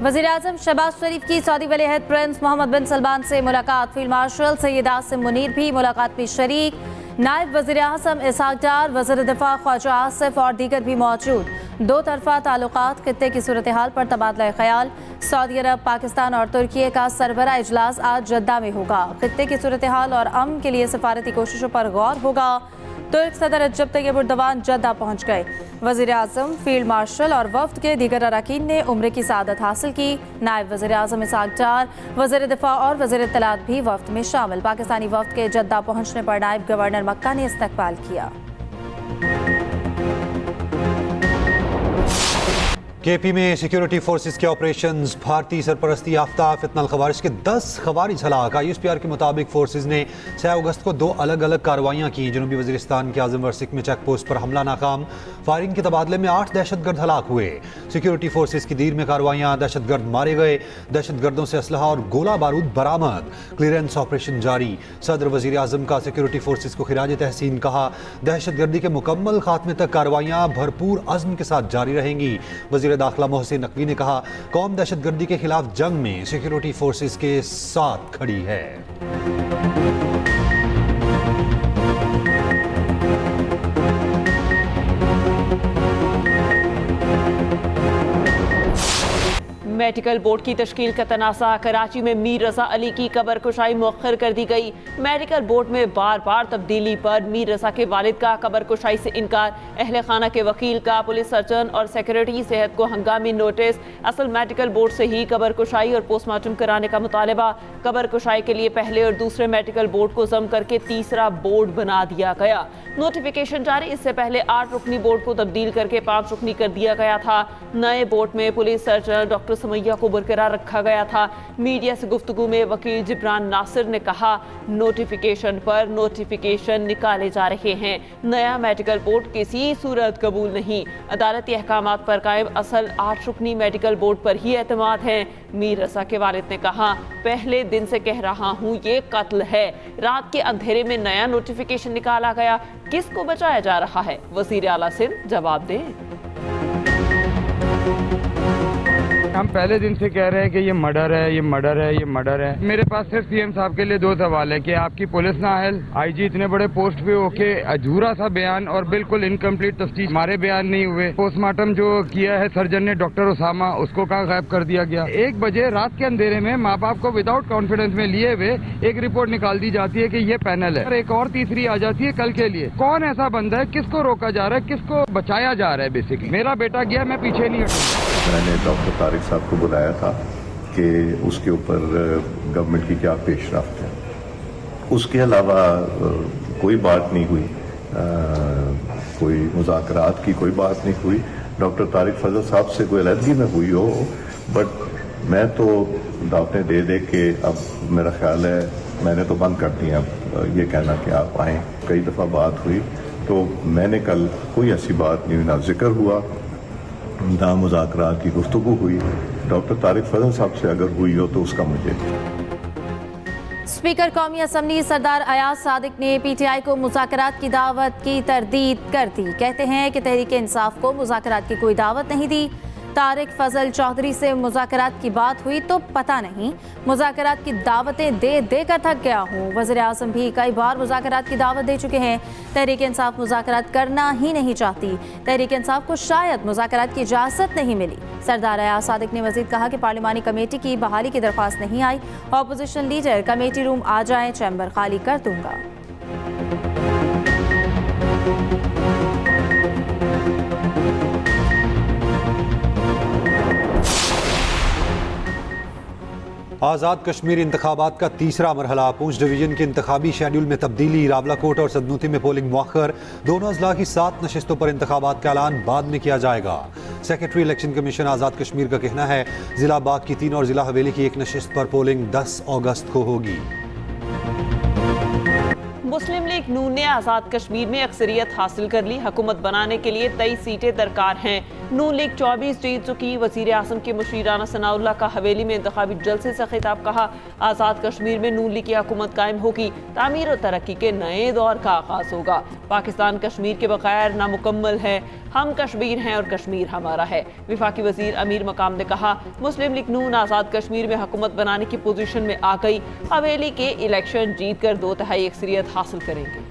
वज़ीर-ए-आज़म शहबाज शरीफ की Saudi वलीअहद Prince Mohammad बिन सलमान से मुलाकात। फील्ड मार्शल सैयद आसिम मुनीर भी मुलाकात में शरीक। नायब वज़ीर-ए-आज़म इसहाक डार, वज़ीर दिफा ख्वाजा आसिफ और दीगर भी मौजूद। दो तरफा ताल्लुकात, खित्ते की सूरत हाल पर तबादला ख्याल। सऊदी अरब, पाकिस्तान और तुर्की का सरबरा इजलास आज जद्दा में होगा। खित्ते की सूरत हाल और अमन के लिए सफारती कोशिशों पर गौर होगा। तुर्क सदर रजब तैयब एर्दोगान जद्दा पहुँच गए। वज़ीर-ए-आज़म, फील्ड मार्शल और वफ्द के दीगर अरकान ने उम्रे की सआदत हासिल की। नायब वज़ीर-ए-आज़म इसहाक डार, वज़ीर दिफा और वज़ीर इत्तलात भी वफ्द में शामिल। पाकिस्तानी वफ्द के जद्दा पहुँचने पर नायब गवर्नर मक्का ने इस्तकबाल किया। केपी में सिक्योरिटी फोर्सेस के ऑपरेशंस, भारतीय सरपरस्ती याफ्ता फितनल खवारिज के 10 खवारिज हलाक। ISPR के मुताबिक फोर्सेस ने 6 अगस्त को 2 अलग अलग कार्रवाइयाँ की। जनूबी वजीरिस्तान के आजम वर्सिक में चेक पोस्ट पर हमला नाकाम। फायरिंग के तबादले में 8 दहशतगर्द हलाक हुए। सिक्योरिटी फोर्सेस की दीर में कार्रवाइयाँ, दहशतगर्द मारे गए। दहशतगर्दों से असलहा और गोला बारूद बरामद। क्लियरेंस ऑपरेशन जारी। सदर वजीर आजम का सिक्योरिटी फोर्सेस को खिराज तहसीन कहा। दहशतगर्दी के मुकम्मल खात्मे तक कार्रवाइयाँ भरपूर अज़्म के साथ जारी रहेंगी। वज़ीर दाखिला मोहसिन नकवी ने कहा, कौम दहशतगर्दी के खिलाफ जंग में सिक्योरिटी फोर्सेस के साथ खड़ी है। मेडिकल बोर्ड की तश्कील का तनाज़ा। कराची में मीर रजा अली की कब्र कुशाई मुअख्खर कर दी गई। मेडिकल बोर्ड में बार बार तब्दीली पर मीर रजा के वालिद का कब्र कुशाई से इनकार। अहले खाना के वकील का पुलिस सर्जन और सेक्रेटरी सेहत को हंगामी नोटिस। असल मेडिकल बोर्ड से ही कब्र कुशाई और पोस्टमार्टम कराने का मुतालबा। कब्र कुशाई के लिए पहले और दूसरे मेडिकल बोर्ड को जम करके तीसरा बोर्ड बना दिया गया। नोटिफिकेशन जारी। इससे पहले 8 रुकनी बोर्ड को तब्दील करके 5 रुकनी कर दिया गया था। नए बोर्ड में पुलिस सर्जन डॉक्टर समैया को बरकरार रखा गया था। मीडिया से गुफ्तगू में वकील जिब्रान नासिर ने कहा, नोटिफिकेशन पर नोटिफिकेशन निकाले जा रहे हैं। नया मेडिकल बोर्ड किसी सूरत कबूल नहीं। अदालती अहकामात पर कायम असल 8 रुकनी मेडिकल बोर्ड पर ही एतमाद है। मीर रजा के वालिद ने कहा, पहले दिन से कह रहा हूँ ये कत्ल है। रात के अंधेरे में नया नोटिफिकेशन निकाला गया। किसको बचाया जा रहा है? वजीर आला सिंध जवाब दें। हम पहले दिन से कह रहे हैं कि ये मर्डर है, ये मर्डर है, ये मर्डर है। मेरे पास सिर्फ सीएम साहब के लिए 2 सवाल है कि आपकी पुलिस नाअहल, आईजी इतने बड़े पोस्ट पे होके अधूरा सा बयान और बिल्कुल इनकम्प्लीट तफ्तीश, हमारे बयान नहीं हुए। पोस्टमार्टम जो किया है सर्जन ने डॉक्टर उसामा, उसको कहाँ गायब कर दिया गया। 1 बजे रात के अंधेरे में माँ बाप को विदाउट कॉन्फिडेंस में लिए हुए एक रिपोर्ट निकाल दी जाती है कि ये पैनल है, और एक और तीसरी आ जाती है कल के लिए। कौन ऐसा बंदा है, किसको रोका जा रहा है, किसको बचाया जा रहा है? बेसिकली मेरा बेटा गया, मैं पीछे नहीं हटूंगा। मैंने डॉक्टर तारिक साहब को बुलाया था कि उसके ऊपर गवर्नमेंट की क्या पेशरफ्त है। उसके अलावा कोई बात नहीं हुई, कोई मुज़ाकरात की कोई बात नहीं हुई। डॉक्टर तारिक फजल साहब से कोई अलहदगी में हुई हो, बट मैं तो दावतें दे दे के अब मेरा ख्याल है मैंने तो बंद कर दिया ये कहना कि आप आएँ। कई दफ़ा बात हुई तो मैंने कल कोई ऐसी बात नहीं हुई, ना जिक्र हुआ ना मुज़ाकरात की गुफ्तगू हुई। डॉक्टर तारिक फजल साहब से अगर हुई हो तो उसका मुझे। स्पीकर कौमी असम्बली सरदार अयाज सादिक ने PTI को मुज़ाकरात की दावत की तरदीद कर दी। कहते हैं कि तहरीक इंसाफ को मुज़ाकरात की कोई दावत नहीं दी। तारिक फजल चौधरी से मुज़ाकरात की बात हुई तो पता नहीं, मुज़ाकरात की दावतें दे देकर थक गया हूँ। वज़ीर आज़म भी कई बार मुज़ाकरात की दावत दे चुके हैं। तहरीक इंसाफ मुज़ाकरात करना ही नहीं चाहती। तहरीक इंसाफ को शायद मुज़ाकरात की इजाज़त नहीं मिली। सरदार अयाज सादिक ने मज़ीद कहा कि पार्लिमानी कमेटी की बहाली की दरख्वास्त नहीं आई। ऑपोजिशन लीडर कमेटी रूम आ जाए, चैम्बर खाली कर दूंगा। आज़ाद कश्मीर इंतखाबात का तीसरा मरहला। पूंछ डिवीजन के इंतखाबी शेड्यूल में तब्दीली। रावलाकोट और सदनूती में पोलिंग मुअख्खर। दोनों अजला की 7 नशिस्तों पर इंतखाबात का ऐलान बाद में किया जाएगा। Secretary election commission Azad Kashmir का कहना है, जिला बाग की 3 और जिला हवेली की 1 नशिस्त पर पोलिंग 10 अगस्त को होगी। मुस्लिम लीग लीग नून ने आज़ाद कश्मीर में अक्सरियत हासिल कर ली। हुकूमत बनाने के लिए 23 सीटें दरकार हैं। नून लीग 24 जीत चुकी। वजीर आज़म के मुशीर राना सनाउल्लाह का हवेली में इंतखाबी जलसे से खिताब। कहा, आज़ाद कश्मीर में नून लीग की हुकूमत कायम होगी। तामीर और तरक्की के नए दौर का आगाज होगा। पाकिस्तान कश्मीर के बगैर नामुकम्मल है। हम कश्मीर हैं और कश्मीर हमारा है। विफाकी वजीर अमीर मकाम ने कहा, मुस्लिम लीग नून आज़ाद कश्मीर में हुकूमत बनाने की पोजीशन में आ गई। हवेली के इलेक्शन जीत कर 2/3 अक्सरियत हासिल करेंगे।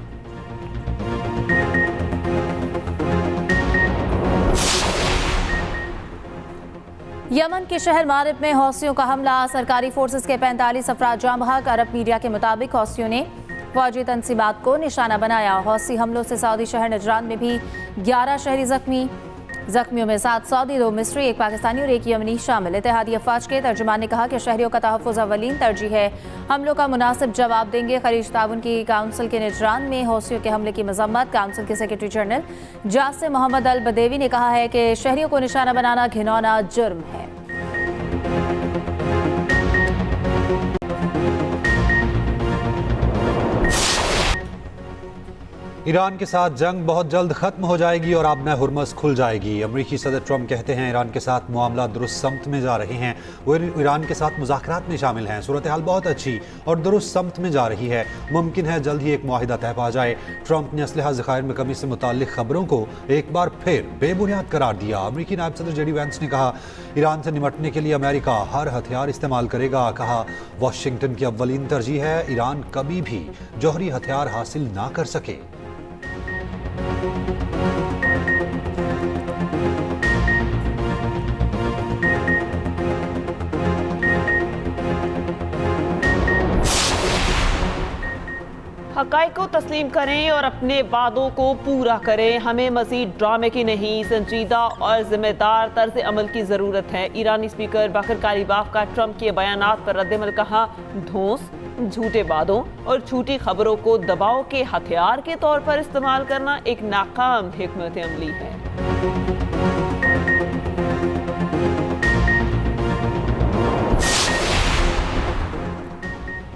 यमन के शहर मारिब में हौसियों का हमला। सरकारी फोर्सेस के 45 अफराद जाँ बहक। अरब मीडिया के मुताबिक हौसियों ने फौजी तंसीबात को निशाना बनाया। हौसी हमलों से सऊदी शहर नजरान में भी 11 शहरी जख्मियों में 7 सऊदी, 2 मिस्री, 1 पाकिस्तानी और 1 यमनी शामिल। इत्तेहादी अफवाज के तर्जुमान ने कहा कि शहरियों का तहफ़्फ़ुज़ अव्वलीन तरजीह है। हमलों का मुनासिब जवाब देंगे। खलीज ताउन की काउंसिल के निजरान में हौसियों के हमले की मजम्मत। काउंसिल के सेक्रेटरी जनरल जासिम मोहम्मद अल बदेवी ने कहा है कि शहरियों को निशाना बनाना घिनौना जुर्म है। ईरान के साथ जंग बहुत जल्द खत्म हो जाएगी और आबना हुर्मस खुल जाएगी। अमरीकी सदर ट्रंप कहते हैं ईरान के साथ मामला दुरुस्त समत में जा रहे हैं। वो ईरान के साथ मुज़ाकरात में शामिल हैं। सूरत हाल बहुत अच्छी और दुरुस्त समत में जा रही है। मुमकिन है जल्द ही एक मुआहिदा तय पा जाए। ट्रंप ने असलहा ज़खायर में कमी से मुताल्लिक खबरों को एक बार फिर बेबुनियाद करार दिया। अमरीकी नायब सदर जेडी वैंस ने कहा, ईरान से निपटने के लिए अमेरिका हर हथियार इस्तेमाल करेगा। कहा, वाशिंगटन की अव्वलीन तरजीह है ईरान कभी भी जौहरी हथियार हासिल ना कर सके। हक़ाइक़ को तस्लीम करें और अपने वादों को पूरा करें। हमें मज़ीद ड्रामे की नहीं, संजीदा और जिम्मेदार तर्ज अमल की ज़रूरत है। ईरानी स्पीकर बाकर कालीबाफ का ट्रंप के बयानात पर रद्दमल। कहा, धौंस, झूठे वादों और झूठी खबरों को दबाव के हथियार के तौर पर इस्तेमाल करना एक नाकाम हिकमत अमली है।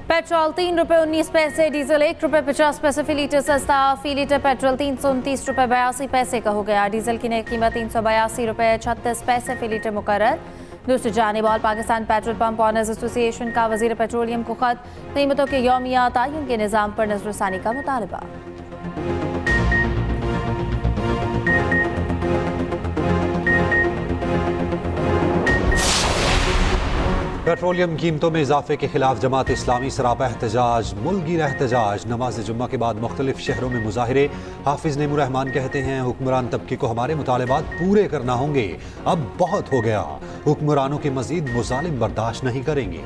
पेट्रोल 3 रुपये 19 पैसे, डीजल 1 रुपये 50 पैसे फी लीटर सस्ता। फी लीटर पेट्रोल 329 रुपये 82 पैसे का हो गया। डीजल की नई कीमत 382 रुपये 36 पैसे फी लीटर मुकर्रर। दूसरी जानिब all Pakistan petrol pump owners association का वजीर पेट्रोलियम को खत। कीमतों के यौमिया तयन के निज़ाम पर नजरसानी का मुतालबा। पेट्रोलियम कीमतों में इजाफे के खिलाफ जमात इस्लामी सरापा एहतजाज। मुल्कीर एहतजाज। नमाज जुम्मा के बाद मुख्तलिफ शहरों में मुजाहिरे। हाफिज नेमुर रहमान कहते हैं, हुक्मरान तबके को हमारे मुतालबात पूरे करना होंगे। अब बहुत हो गया। हुक्मरानों के मजीद मुजालिम बर्दाश्त नहीं करेंगे।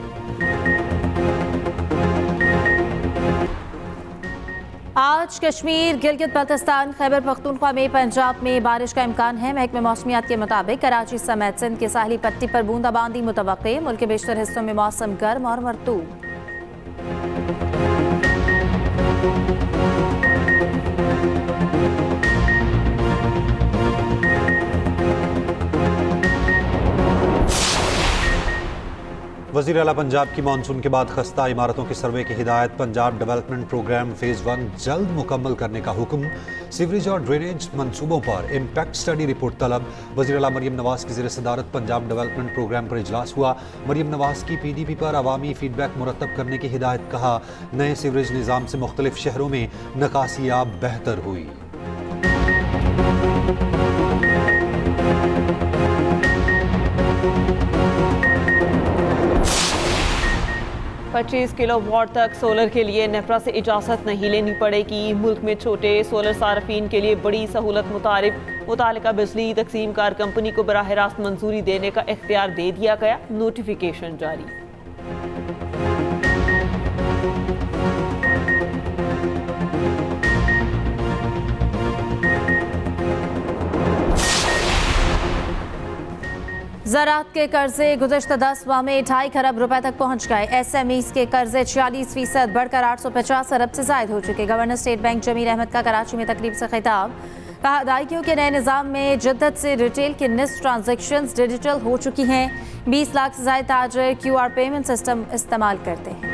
आज कश्मीर, गिलगित बल्तिस्तान, खैबर पख्तूनख्वा में, पंजाब में बारिश का इम्कान है। महकमे मौसमियात के मुताबिक कराची समेत सिंध के साहली पट्टी पर बूंदाबांदी मुतवक्के। मुल्क के बेशतर हिस्सों में मौसम गर्म और मरतूब। वज़ीर आला पंजाब की मानसून के बाद खस्ता इमारतों के सर्वे की हिदायत। पंजाब डेवलपमेंट प्रोग्राम फेज़ 1 जल्द मुकम्मल करने का हुक्म। सीवरेज और ड्रेनेज मंसूबों पर इम्पैक्ट स्टडी रिपोर्ट तलब। वज़ीर आला मरियम नवाज़ की ज़ेर सदारत पंजाब डेवलपमेंट प्रोग्राम पर इजलास हुआ। मरियम नवाज़ की PDP पर अवामी फीडबैक मुरतब करने की हिदायत। कहा, नए सीवरेज निज़ाम से मुख्तलिफ शहरों में नकासियाब बेहतर हुई। 25 किलोवाट तक सोलर के लिए नेपरा से इजाज़त नहीं लेनी पड़ेगी। मुल्क में छोटे सोलर सार्फिन के लिए बड़ी सहूलत मुतारिफ। मुतालिका बिजली तकसीम कार कंपनी को बराह रास्त मंजूरी देने का इख्तियार दे दिया गया। नोटिफिकेशन जारी। ज़राअत के कर्जे गुज़श्ता 10 माह में 2.5 खरब रुपए तक पहुंच गए। SMEs के कर्जे 46% बढ़कर 850 अरब से ज़ायद हो चुके। Governor state bank Jameel Ahmed का कराची में तकरीब से खिताब। कहा, अदायगियों के नए निज़ाम में जिद्दत से रिटेल के निस्फ ट्रांजेक्शन्स डिजिटल हो चुकी हैं। 20 लाख से ज़ायद ताजर QR पेमेंट सिस्टम इस्तेमाल करते हैं।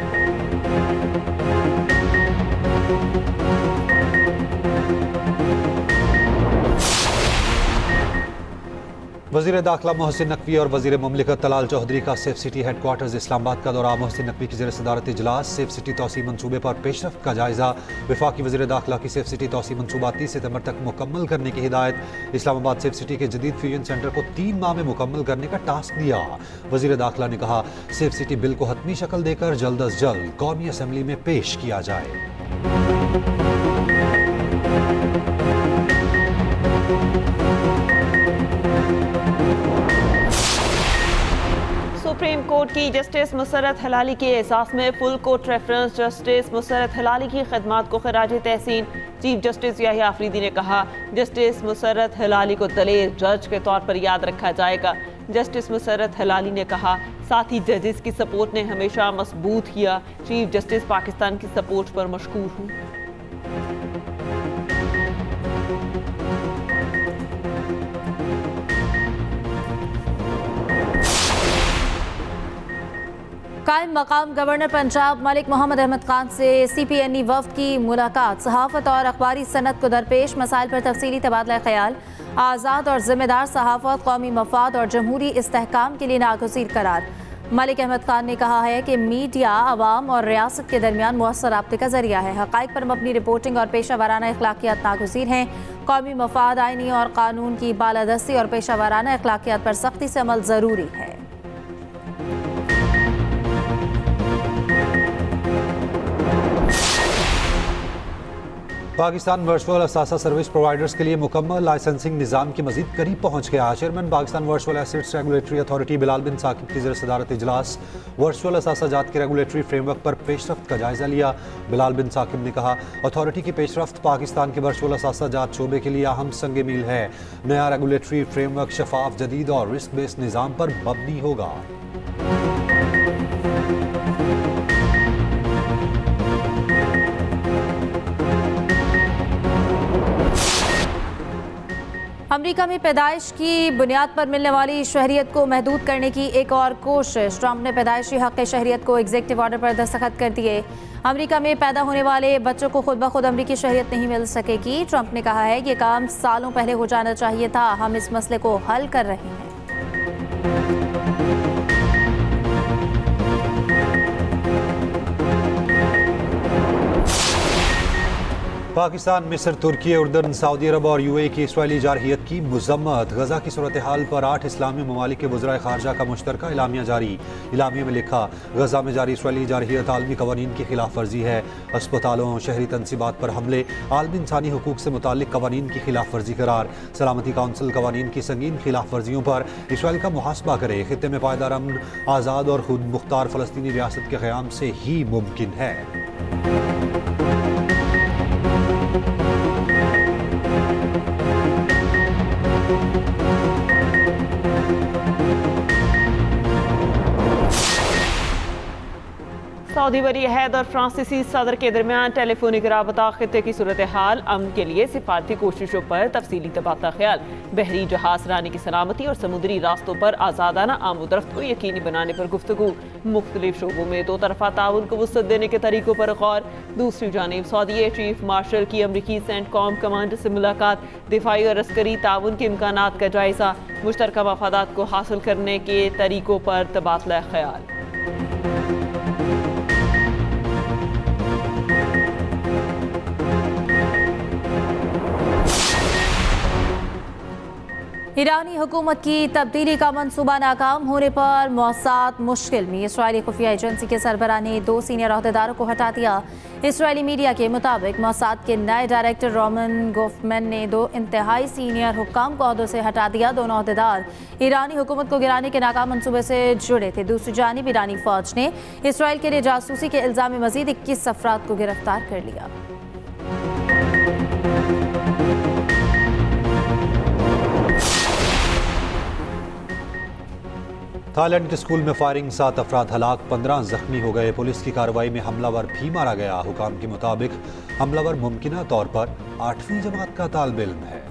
वज़ीर दाखिला मोहसिन नकवी और वज़ीर मुमलिकत तलाल चौधरी का सेफ सिटी हेडक्वार्टर्स इस्लामाबाद का दौरा। मोहसिन नकवी की ज़ेर सदारत इजलास सेफ सिटी तोसी मनसूबे पर पेशरफ्त का जायज़ा। वफाकी वज़ीर दाखिला की सेफ सिटी तोसी मनसूबा 30 सितंबर तक मुकम्मल करने की हिदायत। इस्लामाबाद सेफ सिटी के जदीद फ्यूजन सेंटर को 3 माह में मुकम्मल करने का टास्क दिया। वज़ीर दाखिला ने कहा सेफ सिटी बिल को हतमी शक्ल देकर जल्द अज जल्द कौमी असम्बली में पेश किया जाए। सुप्रीम कोर्ट की जस्टिस मुसर्रत हलाली के एहसास में full court reference justice Musarrat Hilali की खिदमात को खराज तहसीन। चीफ जस्टिस याहिया आफरीदी ने कहा जस्टिस मुसर्रत हलाली को दलेर जज के तौर पर याद रखा जाएगा। जस्टिस मुसर्रत हलाली ने कहा साथी जजेस की सपोर्ट ने हमेशा मजबूत किया। चीफ जस्टिस पाकिस्तान की सपोर्ट पर मशकूर हूँ। कायम मकाम गवर्नर पंजाब मलिक मोहम्मद अहमद खान से CPNE वफ्द की मुलाकात। सहाफत और अखबारी सनत को दरपेश मसाइल पर तफसीली तबादला ख्याल। आज़ाद और जिम्मेदार सहाफत कौमी मफाद और जमहूरी इस्तेहकाम के लिए नागुज़ीर करार। मलिक अहमद खान ने कहा है कि मीडिया अवाम और रियासत के दरमियान मुअस्सर राब्ते का जरिया है। हक़ाइक़ पर मबनी रिपोर्टिंग और पेशा वाराना अखलाकियात नागुज़ीर हैं। कौमी मफाद, आइनी और कानून की बालादस्ती और पेशा वाराना अखलाकियात पर सख्ती से अमल ज़रूरी है। पाकिस्तान वर्चुअल असासा सर्विस प्रोवाइडर्स के लिए मुकम्मल लाइसेंसिंग निज़ाम के मज़ीद करीब पहुँच गया। Chairman Pakistan virtual assets regulatory authority Bilal bin Saqib की ज़ेर सदारत इजलास वर्चुअल असासा जात के रेगुलेटरी फ्रेमवर्क पर पेशरफ्त का जायज़ा लिया। बिलाल बिन साकिब ने कहा अथॉरिटी की पेशरफ्त पाकिस्तान के वर्चुअल असासा जात शोबे के लिए अहम संग मील है। नया रेगुलेटरी फ्रेमवर्क शफाफ, जदीद और रिस्क बेस्ड निज़ाम पर मबनी होगा। अमेरिका में पैदाइश की बुनियाद पर मिलने वाली शहरियत को महदूद करने की एक और कोशिश। ट्रंप ने पैदाइशी हक़ शहरियत को एग्जीक्यूटिव ऑर्डर पर दस्तखत कर दिए। अमेरिका में पैदा होने वाले बच्चों को खुद ब खुद अमेरिकी शहरियत नहीं मिल सकेगी। ट्रंप ने कहा है ये काम सालों पहले हो जाना चाहिए था। हम इस मसले को हल कर रहे हैं। पाकिस्तान, मिस्र, तुर्की, उर्दन, सऊदी अरब और UAE की इसराइली जारहियत की मजम्मत। गजा की सूरत हाल पर 8 इस्लामी ममालिक के वज़राए खारजा का मुश्तरका इलामिया जारी। इलामिया में लिखा गजा में जारी इसराइली जारहियत आलमी कवानीन की खिलाफ वर्जी है। अस्पतालों, शहरी तनसीबात पर हमले आलमी इंसानी हुकूक से मुताल्लिक कवानीन की खिलाफ वर्जी करार। सलामती काउंसिल कवानीन की संगीन खिलाफ वर्जियों पर इसराइल का मुहासबा करे। खित्ते में पायदार अमन, आज़ाद और खुद मुख्तार फ़लस्तीनी रियासत के क़याम से ही मुमकिन है। सऊदी वली अहद और फ्रांसीसी सदर के दरमियान टेलीफोनिक राबता, खित्ते की सूरत हाल, अमन के लिए सिफारती कोशिशों पर तफसीली तबादला ख्याल, बहरी जहाज रानी की सलामती और समुद्री रास्तों पर आज़ादाना आमदरफ्त को यकीनी बनाने पर गुफ्तगू। मुख्तलिफ शोबों में दो तरफा ताउन को वुसअत देने के तरीकों पर गौर। दूसरी जानिब सऊदी चीफ मार्शल की अमरीकी सेंटकॉम कमांडर से मुलाकात, दिफाई और अस्करी ताउन के इम्कानात का जायजा, मुश्तरका मफादात को हासिल करने के तरीकों पर तबादला ख्याल। ईरानी हुकूमत की तब्दीली का मंसूबा नाकाम होने पर मौसाद मुश्किल में। इसराइली खुफिया एजेंसी के सरबराह ने 2 सीनियर अहदेदारों को हटा दिया। इसराइली मीडिया के मुताबिक मौसाद के नए डायरेक्टर रोमन गोफमैन ने 2 इंतहाई सीनियर हुक्काम को अहदों से हटा दिया। दोनों अहदेदार ईरानी हुकूमत को गिराने के नाकाम मंसूबे से जुड़े थे। दूसरी जानिब ईरानी फौज ने इसराइल के लिए जासूसी के इल्जाम में मजीद 21 अफराद को गिरफ्तार कर लिया। थाईलैंड के स्कूल में फायरिंग, 7 अफराद हलाक, 15 जख्मी हो गए। पुलिस की कार्रवाई में हमलावर भी मारा गया। हुकाम के मुताबिक हमलावर मुमकिना तौर पर 8वीं जमात का तालिब इल्म है।